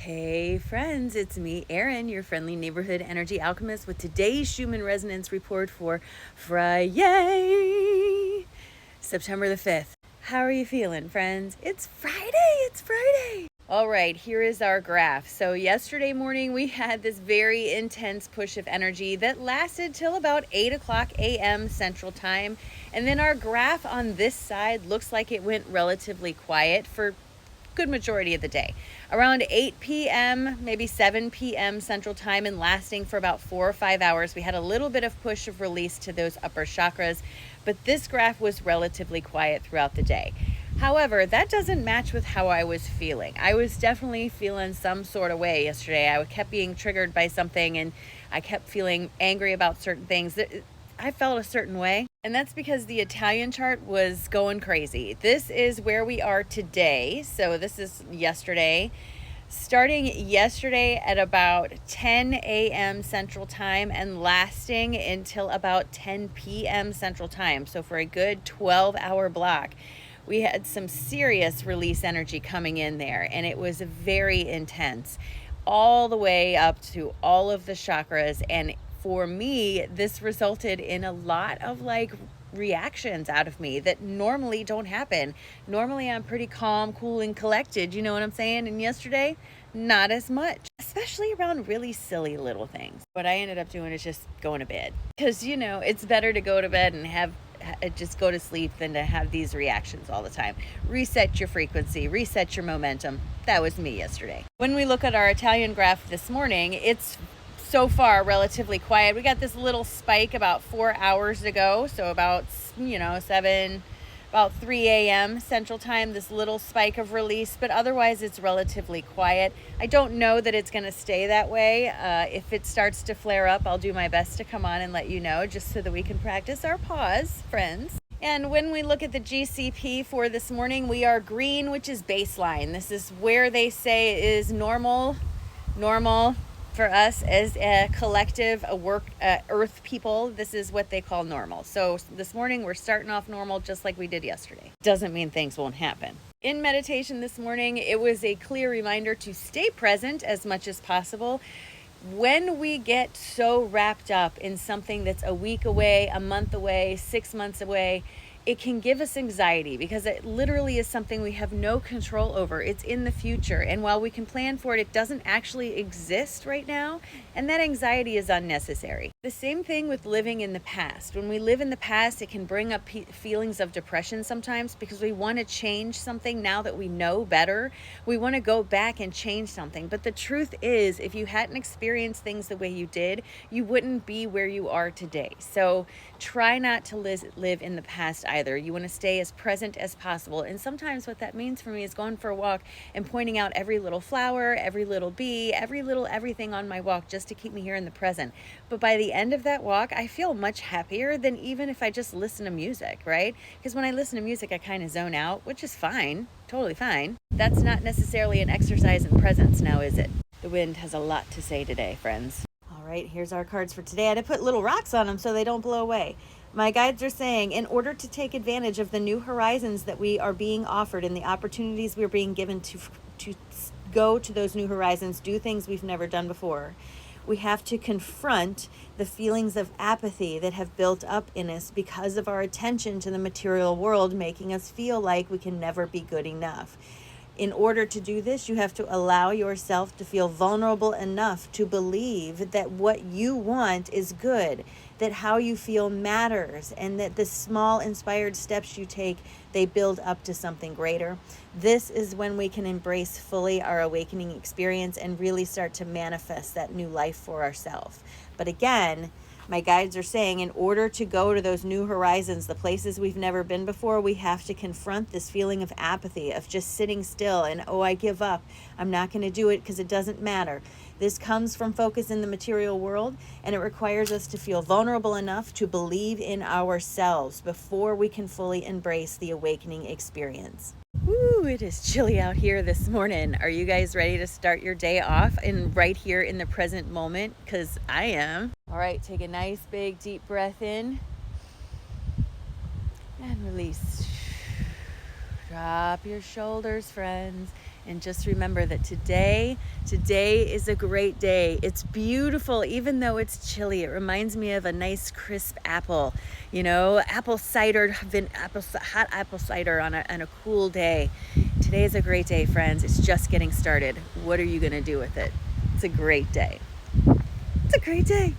Hey friends, it's me, Erin, your friendly neighborhood energy alchemist with today's Schumann resonance report for Friday, September the 5th. How are you feeling, friends? It's Friday! All right, here is our graph. So yesterday morning we had this very intense push of energy that lasted till about 8 o'clock a.m. Central Time. And then our graph on this side looks like it went relatively quiet for good majority of the day. Around 8 p.m., maybe 7 p.m. Central Time, and lasting for about 4 or 5 hours. We had a little bit of push of release to those upper chakras, but this graph was relatively quiet throughout the day. However, that doesn't match with how I was feeling. I was definitely feeling some sort of way yesterday. I kept being triggered by something, and I kept feeling angry about certain things. I felt a certain way, and that's because the Italian chart was going crazy. This is where we are today. So this is yesterday. Starting yesterday at about 10 a.m. Central Time and lasting until about 10 p.m. Central Time. So for a good 12-hour block, we had some serious release energy coming in there, and it was very intense all the way up to all of the chakras. And for me, this resulted in a lot of reactions out of me that normally don't happen. Normally I'm pretty calm, cool, and collected, you know what I'm saying? And yesterday, not as much, especially around really silly little things. What I ended up doing is just going to bed, because it's better to go to bed and just go to sleep than to have these reactions all the time. Reset your frequency, reset your momentum. That was me yesterday. When we look at our Italian graph this morning, it's so far relatively quiet. We got this little spike about 4 hours ago, so about 3 a.m. Central Time, this little spike of release, but otherwise it's relatively quiet. I don't know that it's going to stay that way. If it starts to flare up, I'll do my best to come on and let you know, just so that we can practice our pause, friends. And when we look at the GCP for this morning, we are green, which is baseline. This is where they say is normal for us as a collective, earth people. This is what they call normal. So this morning we're starting off normal just like we did yesterday. Doesn't mean things won't happen. In meditation this morning, it was a clear reminder to stay present as much as possible. When we get so wrapped up in something that's a week away, a month away, 6 months away, it can give us anxiety, because it literally is something we have no control over. It's in the future, and while we can plan for it, it doesn't actually exist right now, and that anxiety is unnecessary. The same thing with living in the past. When we live in the past, it can bring up feelings of depression sometimes, because we want to change something now that we know better. We want to go back and change something, but the truth is, if you hadn't experienced things the way you did, you wouldn't be where you are today. So try not to live in the past either. You want to stay as present as possible. And sometimes what that means for me is going for a walk and pointing out every little flower, every little bee, every little everything on my walk, just to keep me here in the present. But by the end of that walk, I feel much happier than even if I just listen to music, right? Because when I listen to music, I kind of zone out, which is fine, totally fine. That's not necessarily an exercise in presence now, is it? The wind has a lot to say today, friends. All right, here's our cards for today. I had to put little rocks on them so they don't blow away. My guides are saying, in order to take advantage of the new horizons that we are being offered and the opportunities we're being given to go to those new horizons, do things we've never done before, we have to confront the feelings of apathy that have built up in us because of our attention to the material world, making us feel like we can never be good enough. In order to do this, you have to allow yourself to feel vulnerable enough to believe that what you want is good, that how you feel matters, and that the small inspired steps you take, they build up to something greater. This is when we can embrace fully our awakening experience and really start to manifest that new life for ourselves. But again, my guides are saying, in order to go to those new horizons, the places we've never been before, we have to confront this feeling of apathy, of just sitting still and, oh, I give up. I'm not going to do it because it doesn't matter. This comes from focus in the material world, and it requires us to feel vulnerable enough to believe in ourselves before we can fully embrace the awakening experience. Woo, it is chilly out here this morning. Are you guys ready to start your day off right here in the present moment? Because I am. All right, take a nice big deep breath in and release. Drop your shoulders, friends. And just remember that today is a great day. It's beautiful, even though it's chilly. It reminds me of a nice crisp apple, apple cider, hot apple cider on a cool day. Today is a great day, friends. It's just getting started. What are you gonna do with it? It's a great day. It's a great day.